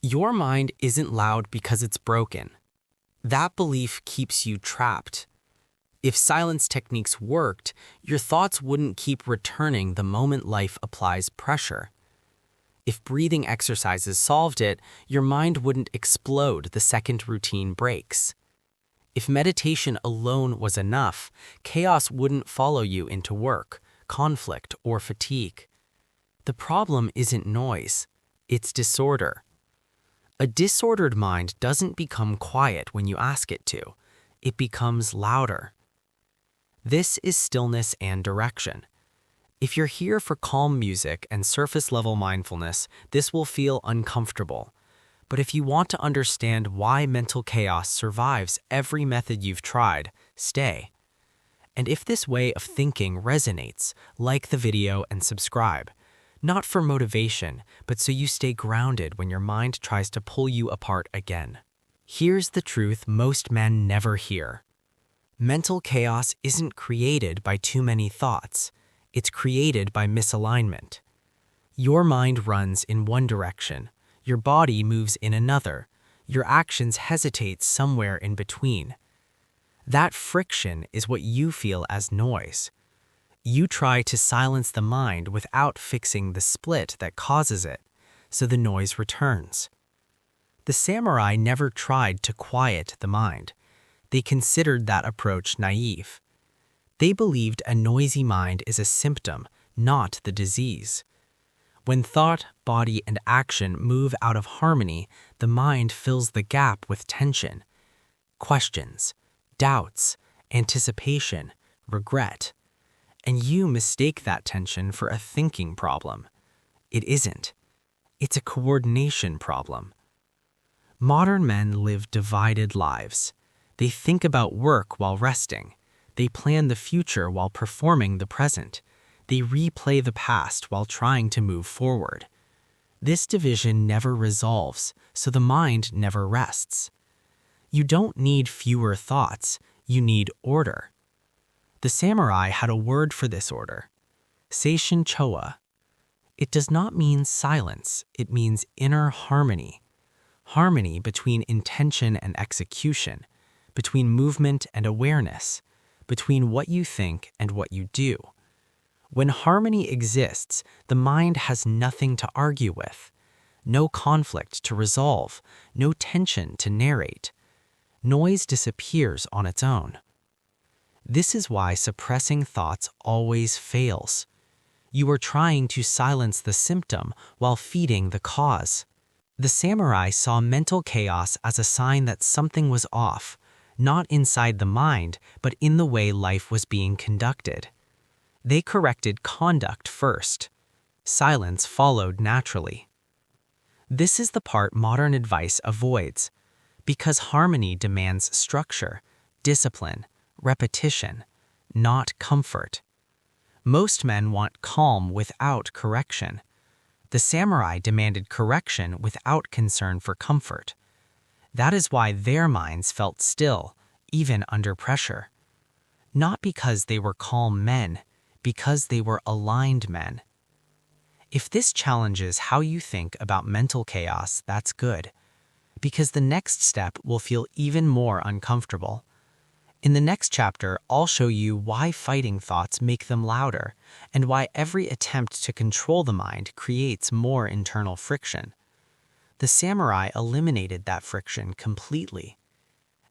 Your mind isn't loud because it's broken. That belief keeps you trapped. If silence techniques worked, your thoughts wouldn't keep returning the moment life applies pressure. If breathing exercises solved it, your mind wouldn't explode the second routine breaks. If meditation alone was enough, chaos wouldn't follow you into work, conflict, or fatigue. The problem isn't noise, it's disorder. A disordered mind doesn't become quiet when you ask it to. It becomes louder. This is stillness and direction. If you're here for calm music and surface-level mindfulness, this will feel uncomfortable. But if you want to understand why mental chaos survives every method you've tried, stay. And if this way of thinking resonates, like the video and subscribe. Not for motivation, but so you stay grounded when your mind tries to pull you apart again. Here's the truth most men never hear. Mental chaos isn't created by too many thoughts. It's created by misalignment. Your mind runs in one direction. Your body moves in another. Your actions hesitate somewhere in between. That friction is what you feel as noise. You try to silence the mind without fixing the split that causes it, so the noise returns. The samurai never tried to quiet the mind. They considered that approach naive. They believed a noisy mind is a symptom, not the disease. When thought, body, and action move out of harmony, the mind fills the gap with tension, questions, doubts, anticipation, regret. And you mistake that tension for a thinking problem. It isn't. It's a coordination problem. Modern men live divided lives. They think about work while resting. They plan the future while performing the present. They replay the past while trying to move forward. This division never resolves, so the mind never rests. You don't need fewer thoughts. You need order. The samurai had a word for this order, seishin choa. It does not mean silence, it means inner harmony. Harmony between intention and execution, between movement and awareness, between what you think and what you do. When harmony exists, the mind has nothing to argue with, no conflict to resolve, no tension to narrate. Noise disappears on its own. This is why suppressing thoughts always fails. You are trying to silence the symptom while feeding the cause. The samurai saw mental chaos as a sign that something was off, not inside the mind, but in the way life was being conducted. They corrected conduct first. Silence followed naturally. This is the part modern advice avoids, because harmony demands structure, discipline, repetition, not comfort. Most men want calm without correction. The samurai demanded correction without concern for comfort. That is why their minds felt still, even under pressure. Not because they were calm men, because they were aligned men. If this challenges how you think about mental chaos, that's good, because the next step will feel even more uncomfortable. In the next chapter, I'll show you why fighting thoughts make them louder, and why every attempt to control the mind creates more internal friction. The samurai eliminated that friction completely.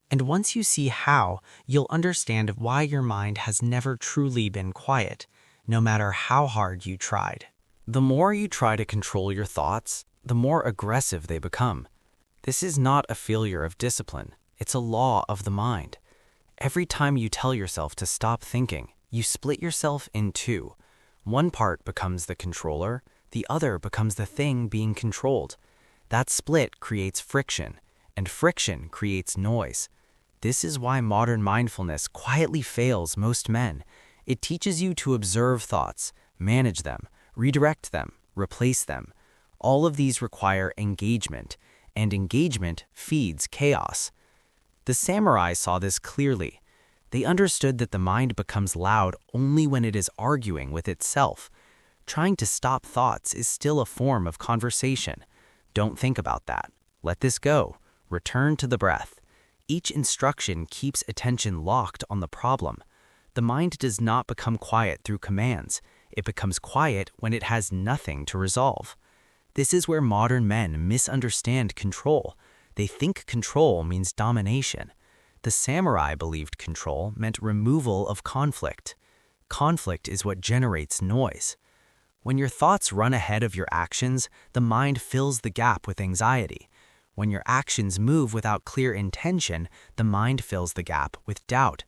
And once you see how, you'll understand why your mind has never truly been quiet, no matter how hard you tried. The more you try to control your thoughts, the more aggressive they become. This is not a failure of discipline, it's a law of the mind. Every time you tell yourself to stop thinking, you split yourself in two. One part becomes the controller, the other becomes the thing being controlled. That split creates friction, and friction creates noise. This is why modern mindfulness quietly fails most men. It teaches you to observe thoughts, manage them, redirect them, replace them. All of these require engagement, and engagement feeds chaos. The samurai saw this clearly. They understood that the mind becomes loud only when it is arguing with itself. Trying to stop thoughts is still a form of conversation. Don't think about that. Let this go. Return to the breath. Each instruction keeps attention locked on the problem. The mind does not become quiet through commands. It becomes quiet when it has nothing to resolve. This is where modern men misunderstand control. They think control means domination. The samurai believed control meant removal of conflict. Conflict is what generates noise. When your thoughts run ahead of your actions, the mind fills the gap with anxiety. When your actions move without clear intention, the mind fills the gap with doubt.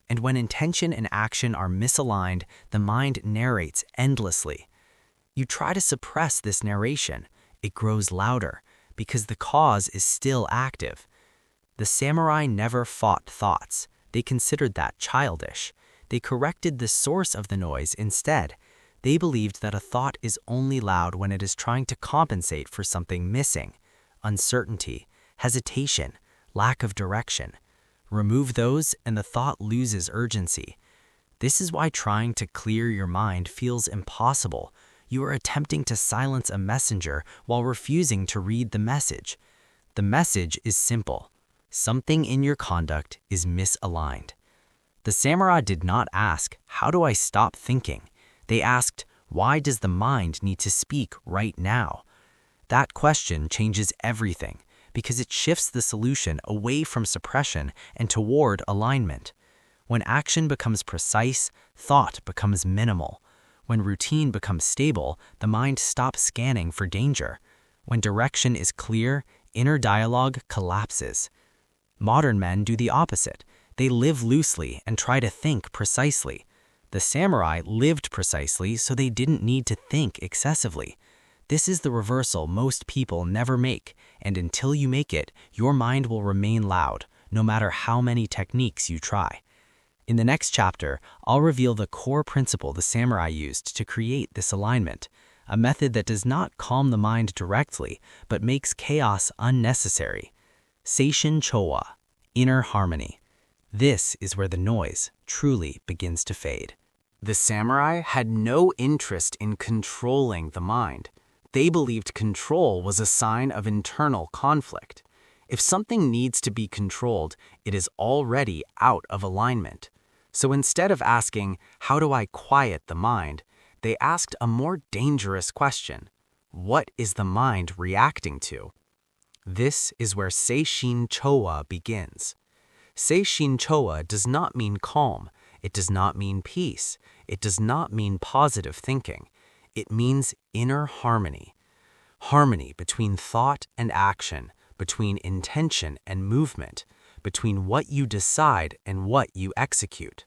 And when intention and action are misaligned, the mind narrates endlessly. You try to suppress this narration. It grows louder because the cause is still active. The samurai never fought thoughts. They considered that childish. They corrected the source of the noise instead. They believed that a thought is only loud when it is trying to compensate for something missing: uncertainty, hesitation, lack of direction. Remove those and the thought loses urgency. This is why trying to clear your mind feels impossible. You are attempting to silence a messenger while refusing to read the message. The message is simple. Something in your conduct is misaligned. The samurai did not ask, "How do I stop thinking?" They asked, "Why does the mind need to speak right now?" That question changes everything because it shifts the solution away from suppression and toward alignment. When action becomes precise, thought becomes minimal. When routine becomes stable, the mind stops scanning for danger. When direction is clear, inner dialogue collapses. Modern men do the opposite. They live loosely and try to think precisely. The samurai lived precisely, so they didn't need to think excessively. This is the reversal most people never make, and until you make it, your mind will remain loud, no matter how many techniques you try. In the next chapter, I'll reveal the core principle the samurai used to create this alignment, a method that does not calm the mind directly, but makes chaos unnecessary. Seishin Chowa, inner harmony. This is where the noise truly begins to fade. The samurai had no interest in controlling the mind. They believed control was a sign of internal conflict. If something needs to be controlled, it is already out of alignment. So instead of asking, "How do I quiet the mind?" they asked a more dangerous question: what is the mind reacting to? This is where Seishin Chowa begins. Seishin Chowa does not mean calm. It does not mean peace. It does not mean positive thinking. It means inner harmony. Harmony between thought and action, between intention and movement, between what you decide and what you execute.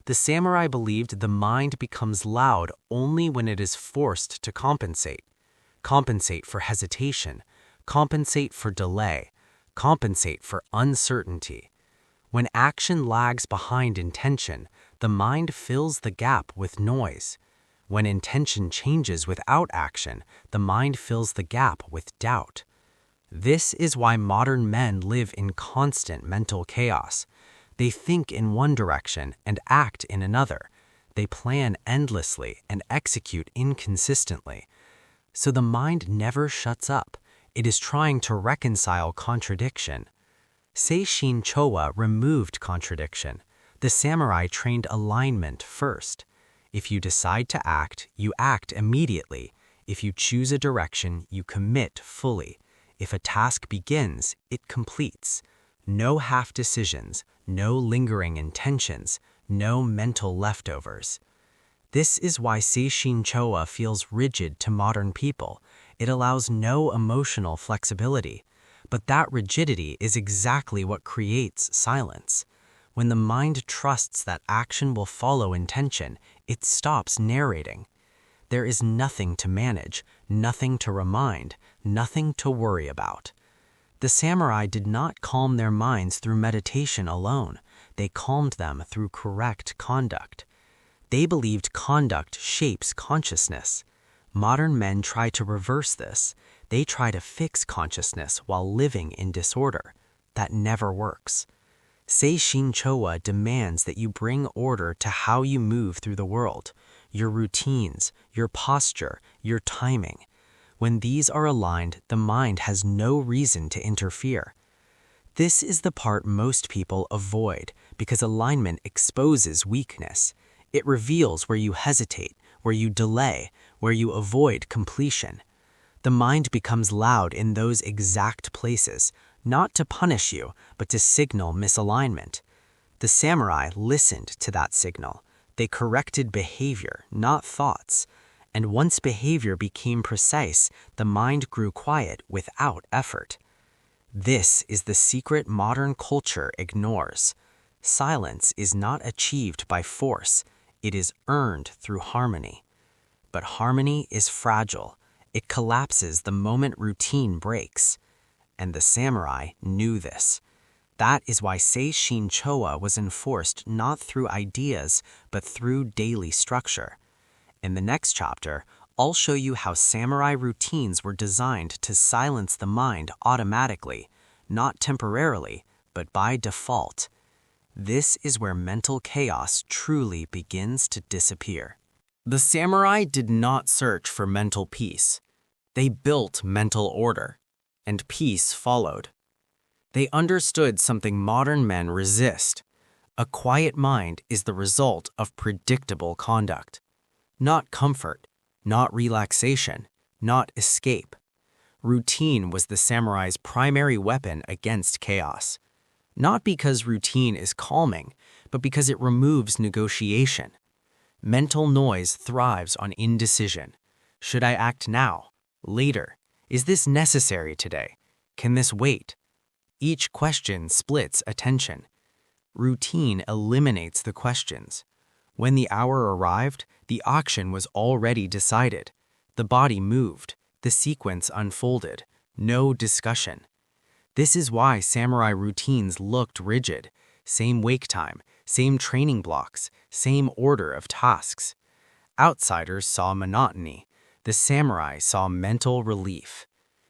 The samurai believed the mind becomes loud only when it is forced to compensate. Compensate for hesitation, compensate for delay, compensate for uncertainty. When action lags behind intention, the mind fills the gap with noise. When intention changes without action, the mind fills the gap with doubt. This is why modern men live in constant mental chaos. They think in one direction and act in another. They plan endlessly and execute inconsistently. So the mind never shuts up. It is trying to reconcile contradiction. Seishin Chowa removed contradiction. The samurai trained alignment first. If you decide to act, you act immediately. If you choose a direction, you commit fully. If a task begins, it completes. No half decisions, no lingering intentions, no mental leftovers. This is why Seishin Chowa feels rigid to modern people. It allows no emotional flexibility. But that rigidity is exactly what creates silence. When the mind trusts that action will follow intention, it stops narrating. There is nothing to manage, nothing to remind, nothing to worry about. The samurai did not calm their minds through meditation alone. They calmed them through correct conduct. They believed conduct shapes consciousness. Modern men try to reverse this. They try to fix consciousness while living in disorder. That never works. Seishin Chowa demands that you bring order to how you move through the world, your routines, your posture, your timing. When these are aligned, the mind has no reason to interfere. This is the part most people avoid because alignment exposes weakness. It reveals where you hesitate, where you delay, where you avoid completion. The mind becomes loud in those exact places, not to punish you, but to signal misalignment. The samurai listened to that signal. They corrected behavior, not thoughts. And once behavior became precise, the mind grew quiet without effort. This is the secret modern culture ignores. Silence is not achieved by force. It is earned through harmony. But harmony is fragile. It collapses the moment routine breaks. And the samurai knew this. That is why Seishin Choa was enforced not through ideas, but through daily structure. In the next chapter, I'll show you how samurai routines were designed to silence the mind automatically, not temporarily, but by default. This is where mental chaos truly begins to disappear. The samurai did not search for mental peace. They built mental order, and peace followed. They understood something modern men resist. A quiet mind is the result of predictable conduct. Not comfort, not relaxation, not escape. Routine was the samurai's primary weapon against chaos. Not because routine is calming, but because it removes negotiation. Mental noise thrives on indecision. Should I act now? Later? Is this necessary today? Can this wait? Each question splits attention. Routine eliminates the questions. When the hour arrived, the auction was already decided. The body moved. The sequence unfolded. No discussion. This is why samurai routines looked rigid. Same wake time, same training blocks, same order of tasks. Outsiders saw monotony. The samurai saw mental relief.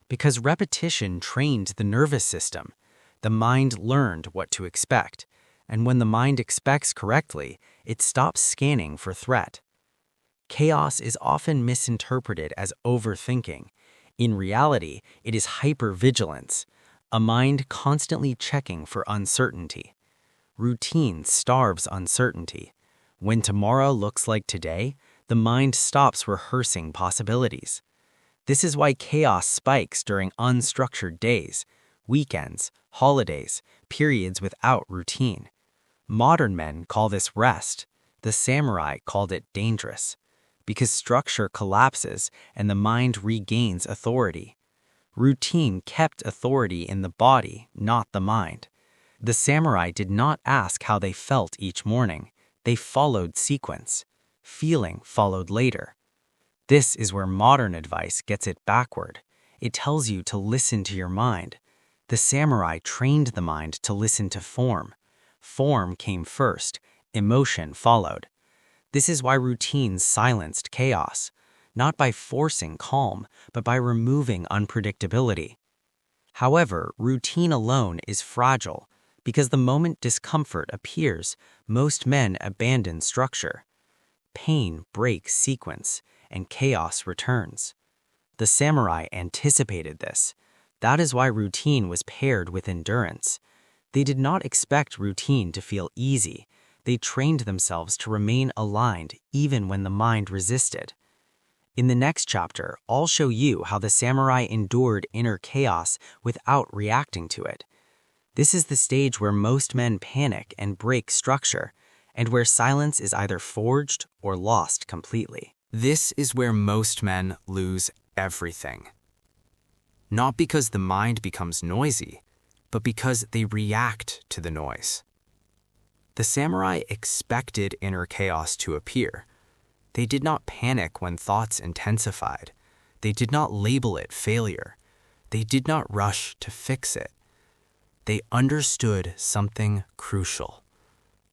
Because repetition trained the nervous system, the mind learned what to expect. And when the mind expects correctly, it stops scanning for threat. Chaos is often misinterpreted as overthinking. In reality, it is hypervigilance, a mind constantly checking for uncertainty. Routine starves uncertainty. When tomorrow looks like today, the mind stops rehearsing possibilities. This is why chaos spikes during unstructured days, weekends, holidays, periods without routine. Modern men call this rest. The samurai called it dangerous, because structure collapses and the mind regains authority. Routine kept authority in the body, not the mind. The samurai did not ask how they felt each morning. They followed sequence. Feeling followed later. This is where modern advice gets it backward. It tells you to listen to your mind. The samurai trained the mind to listen to form. Form came first, emotion followed. This is why routines silenced chaos, not by forcing calm, but by removing unpredictability. However, routine alone is fragile, because the moment discomfort appears, most men abandon structure. Pain breaks sequence, and chaos returns. The samurai anticipated this. That is why routine was paired with endurance. They did not expect routine to feel easy. They trained themselves to remain aligned even when the mind resisted. In the next chapter, I'll show you how the samurai endured inner chaos without reacting to it. This is the stage where most men panic and break structure, and where silence is either forged or lost completely. This is where most men lose everything. Not because the mind becomes noisy, but because they react to the noise. The samurai expected inner chaos to appear. They did not panic when thoughts intensified. They did not label it failure. They did not rush to fix it. They understood something crucial.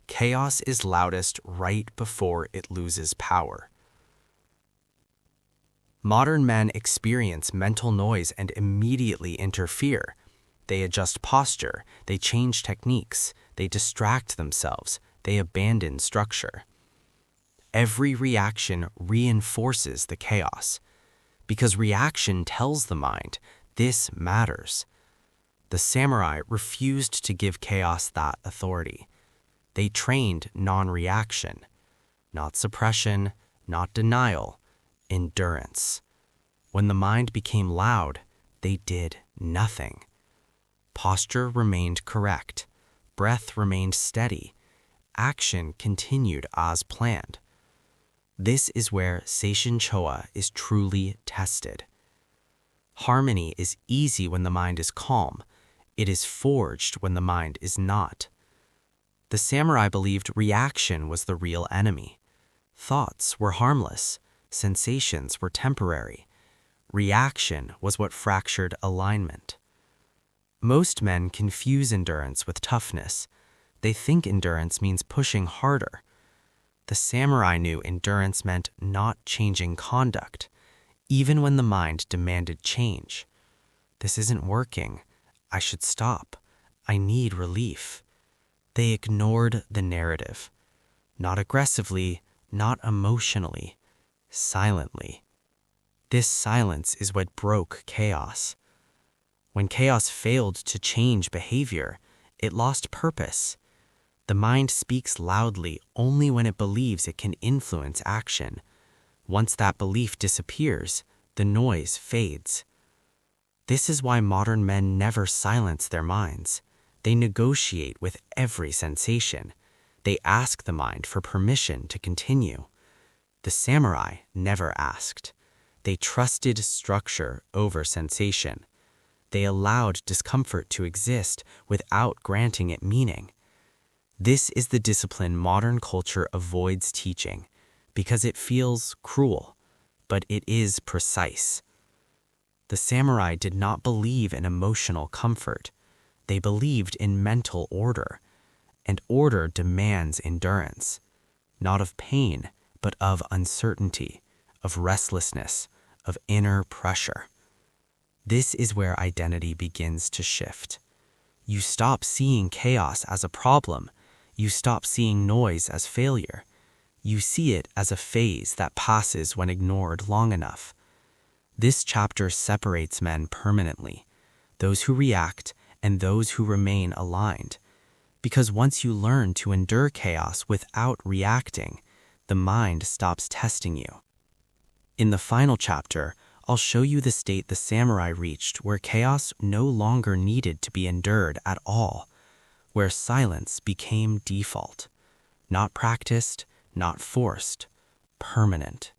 Chaos is loudest right before it loses power. Modern men experience mental noise and immediately interfere. They adjust posture, they change techniques, they distract themselves, they abandon structure. Every reaction reinforces the chaos. because reaction tells the mind, this matters. The samurai refused to give chaos that authority. They trained non-reaction, not suppression, not denial, endurance. When the mind became loud, they did nothing. Posture remained correct, breath remained steady, action continued as planned. This is where Seishin Choa is truly tested. Harmony is easy when the mind is calm. It is forged when the mind is not. The samurai believed reaction was the real enemy. Thoughts were harmless. Sensations were temporary. Reaction was what fractured alignment. Most men confuse endurance with toughness. They think endurance means pushing harder. The samurai knew endurance meant not changing conduct, even when the mind demanded change. This isn't working. I should stop. I need relief. They ignored the narrative. Not aggressively, not emotionally, silently. This silence is what broke chaos. When chaos failed to change behavior, it lost purpose. The mind speaks loudly only when it believes it can influence action. Once that belief disappears, the noise fades. This is why modern men never silence their minds. They negotiate with every sensation. They ask the mind for permission to continue. The samurai never asked. They trusted structure over sensation. They allowed discomfort to exist without granting it meaning. This is the discipline modern culture avoids teaching because it feels cruel, but it is precise. The samurai did not believe in emotional comfort. They believed in mental order, and order demands endurance, not of pain, but of uncertainty, of restlessness, of inner pressure. This is where identity begins to shift. You stop seeing chaos as a problem. You stop seeing noise as failure. You see it as a phase that passes when ignored long enough. This chapter separates men permanently, those who react and those who remain aligned. Because once you learn to endure chaos without reacting, the mind stops testing you. In the final chapter, I'll show you the state the samurai reached where chaos no longer needed to be endured at all, where silence became default, not practiced, not forced, permanent.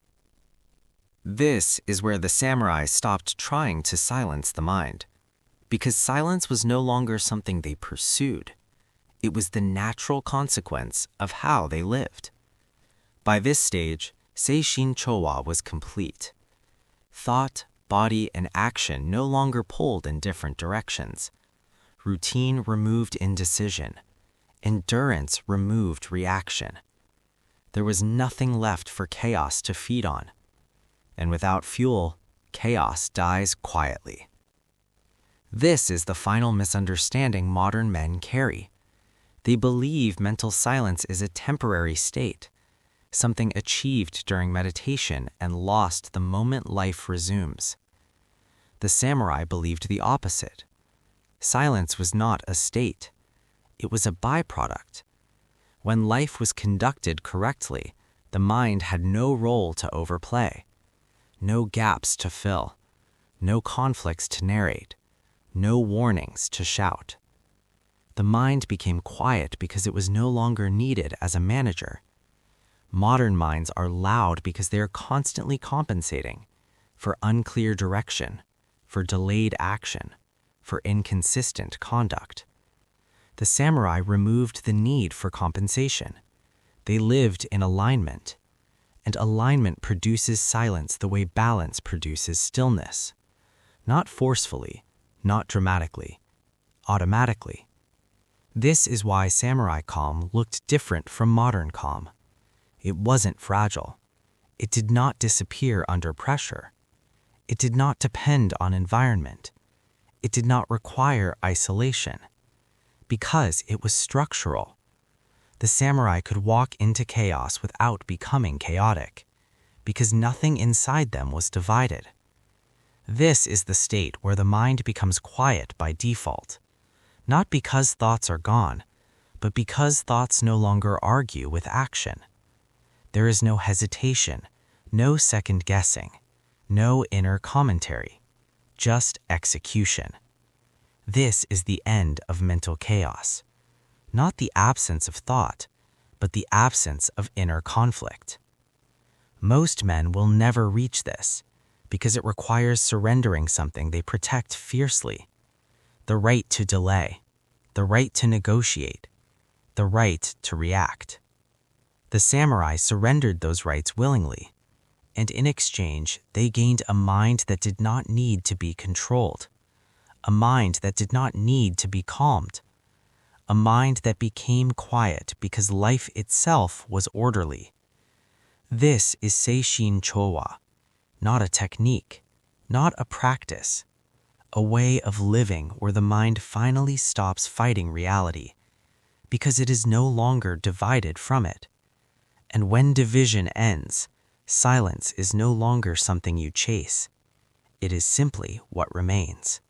This is where the samurai stopped trying to silence the mind, because silence was no longer something they pursued. It was the natural consequence of how they lived. By this stage, Seishin Chowa was complete. Thought, body, and action no longer pulled in different directions. Routine removed indecision. Endurance removed reaction. There was nothing left for chaos to feed on. And without fuel, chaos dies quietly. This is the final misunderstanding modern men carry. They believe mental silence is a temporary state, something achieved during meditation and lost the moment life resumes. The samurai believed the opposite. Silence was not a state. It was a byproduct. When life was conducted correctly, the mind had no role to overplay, no gaps to fill, no conflicts to narrate, no warnings to shout. The mind became quiet because it was no longer needed as a manager. Modern minds are loud because they are constantly compensating for unclear direction, for delayed action, for inconsistent conduct. The samurai removed the need for compensation. They lived in alignment, and alignment produces silence the way balance produces stillness. Not forcefully, not dramatically, automatically. This is why samurai calm looked different from modern calm. It wasn't fragile. It did not disappear under pressure. It did not depend on environment. It did not require isolation. Because it was structural. The samurai could walk into chaos without becoming chaotic, because nothing inside them was divided. This is the state where the mind becomes quiet by default, not because thoughts are gone, but because thoughts no longer argue with action. There is no hesitation, no second guessing, no inner commentary, just execution. This is the end of mental chaos, not the absence of thought, but the absence of inner conflict. Most men will never reach this because it requires surrendering something they protect fiercely: the right to delay, the right to negotiate, the right to react. The samurai surrendered those rights willingly, and in exchange, they gained a mind that did not need to be controlled, a mind that did not need to be calmed, a mind that became quiet because life itself was orderly. This is Seishin Chowa, not a technique, not a practice, a way of living where the mind finally stops fighting reality because it is no longer divided from it. And when division ends, silence is no longer something you chase. It is simply what remains.